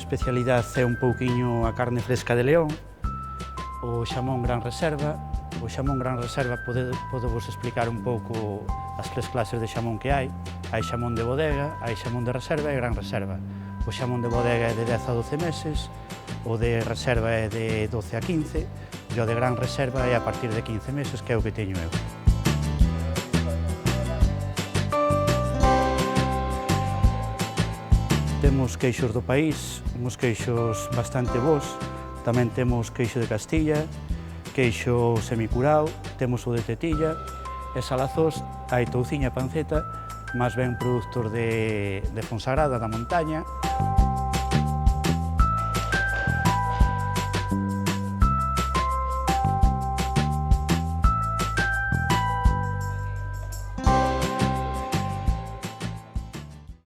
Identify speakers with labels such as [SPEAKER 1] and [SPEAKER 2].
[SPEAKER 1] especialidade é un pouquiño a carne fresca de León, o xamón Gran Reserva. O xamón Gran Reserva podevos explicar un pouco as tres clases de xamón que hai. Hai xamón de bodega, hai xamón de reserva e Gran Reserva. O xamón de bodega é de 10 a 12 meses, o de reserva é de 12 a 15 e o de Gran Reserva é a partir de 15 meses, que é o que teño eu. Temos queixos do país, uns queixos bastante bons, tamén temos queixo de Castilla, queixo semicurao, temos o de tetilla e salazós, hai touciña e panceta, máis ben produtos de Fonsagrada, da montaña.